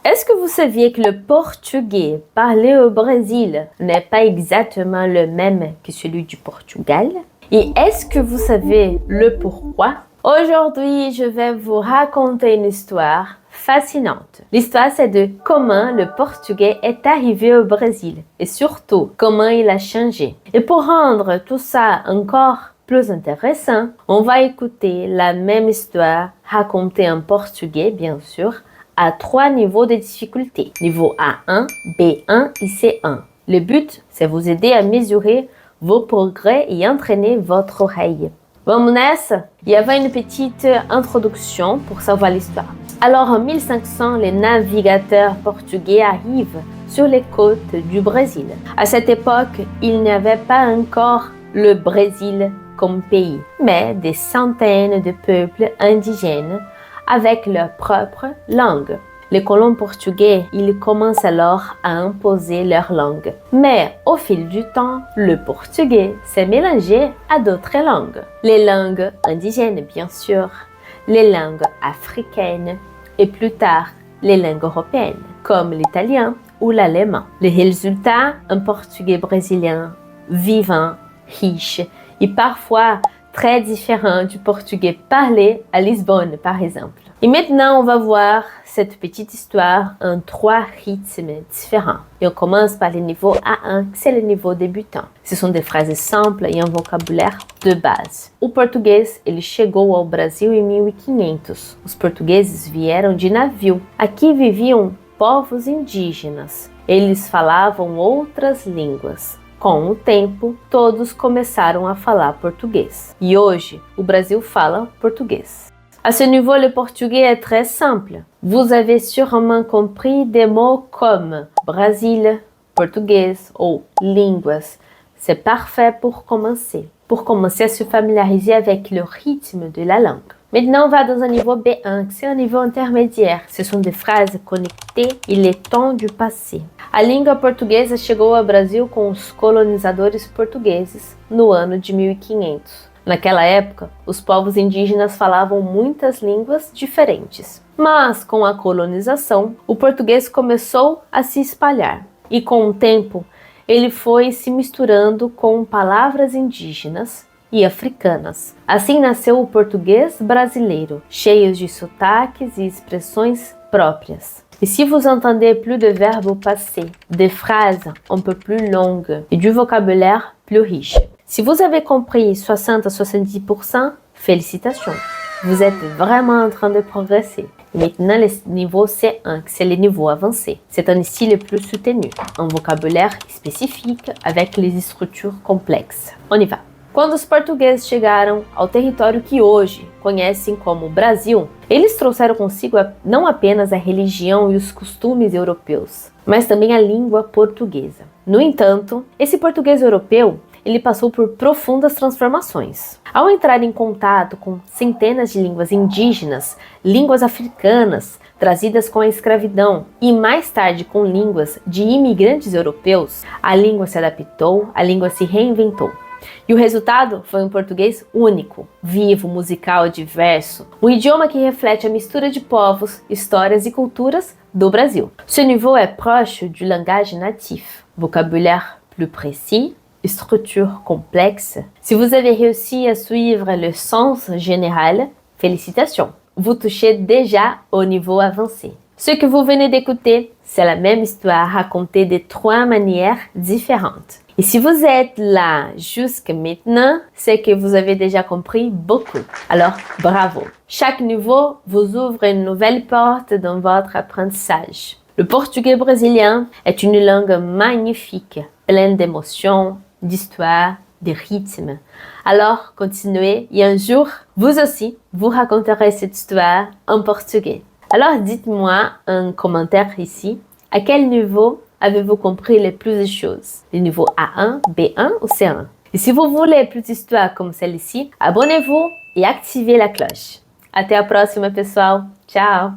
Est-ce que vous saviez que le portugais parlé au Brésil n'est pas exactement le même que celui du Portugal? Et est-ce que vous savez le pourquoi? Aujourd'hui, je vais vous raconter une histoire fascinante. L'histoire, c'est de comment le portugais est arrivé au Brésil et surtout comment il a changé. Et pour rendre tout ça encore plus intéressant, on va écouter la même histoire racontée en portugais, bien sûr, à 3 niveaux de difficulté. Niveau A1, B1 et C1. Le but, c'est vous aider à mesurer vos progrès et entraîner votre oreille. Vamos nessa? Il y avait une petite introduction pour savoir l'histoire. Alors en 1500, les navigateurs portugais arrivent sur les côtes du Brésil. À cette époque, il n'y avait pas encore le Brésil comme pays, mais des centaines de peuples indigènes avec leur propre langue. Les colons portugais, ils commencent alors à imposer leur langue. Mais au fil du temps, le portugais s'est mélangé à d'autres langues. Les langues indigènes, bien sûr, les langues africaines et plus tard, les langues européennes, comme l'italien ou l'allemand. Le résultat, un portugais brésilien vivant, riche et parfois très différent du portugais parlé à Lisbonne, par exemple. Et maintenant, on va voir cette petite histoire en 3 rythmes différents. Et on commence par le niveau A1, c'est le niveau débutant. Ce sont des phrases simples e um vocabulaire de base. O português, ele chegou ao Brasil em 1500. Os portugueses vieram de navio. Aqui viviam povos indígenas. Eles falavam outras línguas. Com o tempo, todos começaram a falar português. Et hoje, o Brasil fala português. À ce niveau, le portugais est très simple. Vous avez sûrement compris des mots comme Brasil, português ou línguas. C'est parfait pour commencer à se familiariser avec le rythme de la langue. Maintenant, on va dans un niveau B1, c'est un niveau intermédiaire. Ce sont des phrases connectées et les temps du passé. A língua portuguesa chegou ao Brasil com os colonizadores portugueses no ano de 1500. Naquela época, os povos indígenas falavam muitas línguas diferentes. Mas, com a colonização, o português começou a se espalhar. E com o tempo, ele foi se misturando com palavras indígenas e africanas. Assim nasceu o português brasileiro, cheio de sotaques e expressões próprias. Et si vous entendez plus de verbes passés, des phrases un peu plus longues et du vocabulaire plus riche. Si vous avez compris 60 à 70%, félicitations. Vous êtes vraiment en train de progresser. Et maintenant, le niveau C1, c'est le niveau avancé. C'est un style plus soutenu, un vocabulaire spécifique avec les structures complexes. On y va. Quando os portugueses chegaram ao território que hoje conhecem como Brasil, eles trouxeram consigo não apenas a religião e os costumes europeus, mas também a língua portuguesa. No entanto, esse português europeu, ele passou por profundas transformações. Ao entrar em contato com centenas de línguas indígenas, línguas africanas, trazidas com a escravidão, e mais tarde com línguas de imigrantes europeus, a língua se adaptou, a língua se reinventou. E o resultado foi um português único, vivo, musical, diverso, um idioma que reflete a mistura de povos, histórias e culturas do Brasil. Ce niveau est proche du langage natif, vocabulaire plus précis, structure complexe. Si vous avez réussi à suivre le sens général, félicitations, vous touchez déjà au niveau avancé. Ce que vous venez d'écouter, c'est la même histoire racontée de 3 manières différentes. Et si vous êtes là jusqu'à maintenant, c'est que vous avez déjà compris beaucoup. Alors, bravo! Chaque niveau vous ouvre une nouvelle porte dans votre apprentissage. Le portugais brésilien est une langue magnifique, pleine d'émotions, d'histoire, de rythme. Alors, continuez et un jour, vous aussi, vous raconterez cette histoire en portugais. Alors, dites-moi en commentaire ici, à quel niveau avez-vous compris le plus de choses? Le niveau A1, B1 ou C1? Et si vous voulez plus d'histoires comme celle-ci, abonnez-vous et activez la cloche. Até a próxima, pessoal. Tchau!